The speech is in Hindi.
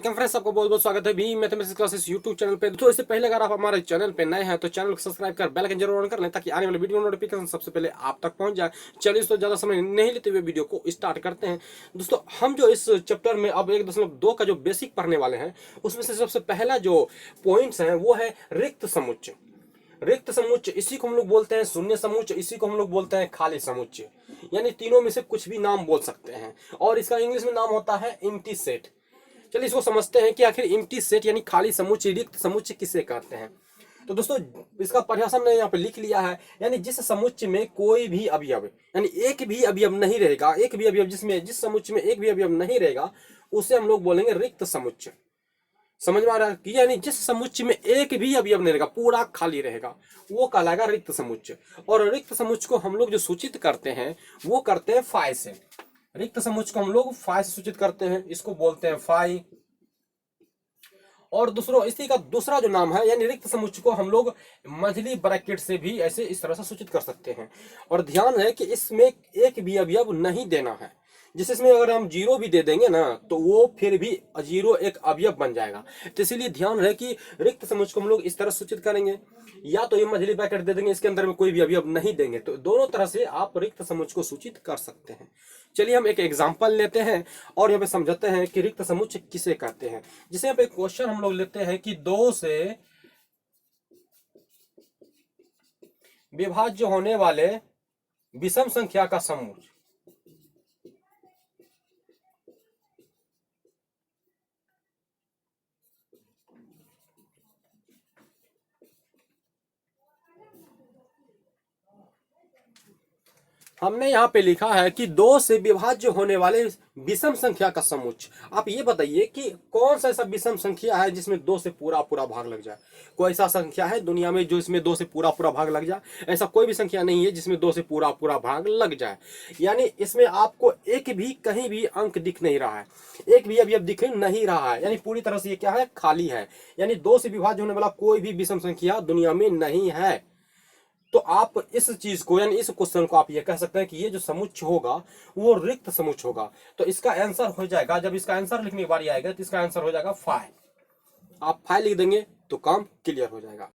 वेलकम फ्रेंड्स, आपको बहुत बहुत स्वागत है भी मैथमेटिक्स क्लासेस यूट्यूब चैनल पे। तो इससे पहले अगर आप हमारे चैनल पे नए हैं तो चैनल को सब्सक्राइब कर बेल आइकन जरूर ऑन कर लें ताकि आने वाले वीडियो नोटिफिकेशन सबसे पहले आप तक पहुंच जाए। चलिए तो ज्यादा समय नहीं लेते हुए वीडियो को स्टार्ट करते हैं। दोस्तों, हम जो इस चैप्टर में अब 1.2 का जो बेसिक पढ़ने वाले हैं उसमें से सबसे पहला जो पॉइंट्स है वो है रिक्त समुच्चय। रिक्त समुच्चय इसी को हम लोग बोलते हैं शून्य समुच्चय, इसी को हम लोग बोलते हैं खाली समुच्चय। यानी तीनों में से कुछ भी नाम बोल सकते हैं और इसका इंग्लिश में नाम होता है एम्प्टी सेट। चलिए इसको समझते हैं कि आखिर एम्प्टी सेट यानी खाली समुच्चय, रिक्त समुच्चय किसे कहते हैं। तो दोस्तों, इसका परिभाषा मैंने यहाँ पे लिख लिया है। यानी जिस समुच्चय में कोई भी अवयव यानी एक भी अवयव नहीं रहेगा, एक भी अवयव जिस समुच्चय में एक भी अवयव नहीं रहेगा उसे हम लोग बोलेंगे रिक्त समुच्चय। समझ में आ रहा है कि यानी जिस समुच्चय में एक भी अवयव नहीं रहेगा, पूरा खाली रहेगा, वो कहलाएगा रिक्त समुच्चय। और रिक्त समुच्चय को हम लोग जो सूचित करते हैं वो करते हैं फाई से। रिक्त समुच्चय को हम लोग फाई से सूचित करते हैं, इसको बोलते हैं फाई। और इसी का दूसरा जो नाम है यानी रिक्त समुच्चय को हम लोग मझली ब्रैकेट से भी ऐसे इस तरह से सूचित कर सकते हैं। और ध्यान है कि इसमें एक भी अवयव नहीं देना है। जिस इसमें अगर हम जीरो भी दे देंगे ना तो वो फिर भी जीरो एक अवयव बन जाएगा। तो इसीलिए ध्यान रहे कि रिक्त समुच्चय को हम लोग इस तरह सूचित करेंगे, या तो ये मझली ब्रैकेट दे देंगे, इसके अंदर में कोई भी अवयव नहीं देंगे। तो दोनों तरह से आप रिक्त समुच्चय को सूचित कर सकते हैं। चलिए हम एक एग्जांपल लेते हैं और यहाँ पे समझते हैं कि रिक्त समुच्चय किसे कहते हैं। जिसे यहाँ पे क्वेश्चन हम लोग लेते हैं कि दो से विभाज्य होने वाले विषम संख्या का समूह। हमने यहाँ पे लिखा है कि दो से विभाज्य होने वाले विषम संख्या का समुच्चय। आप ये बताइए कि कौन सा ऐसा विषम संख्या है जिसमें दो से पूरा पूरा भाग लग जाए। कोई ऐसा संख्या है दुनिया में जो इसमें दो से पूरा पूरा भाग लग जाए? ऐसा कोई भी संख्या नहीं है जिसमें दो से पूरा पूरा भाग लग जाए। यानी इसमें आपको एक भी कहीं भी अंक दिख नहीं रहा है, एक भी अवयव दिख नहीं रहा है, यानी पूरी तरह से ये क्या है, खाली है। यानी दो से विभाज्य होने वाला कोई भी विषम संख्या दुनिया में नहीं है। तो आप इस चीज को यानी इस क्वेश्चन को आप ये कह सकते हैं कि ये जो समुच्चय होगा वो रिक्त समुच्चय होगा। तो इसका आंसर हो जाएगा, जब इसका आंसर लिखने की बारी आएगा तो इसका आंसर हो जाएगा फाइव। आप फाइव लिख देंगे तो काम क्लियर हो जाएगा।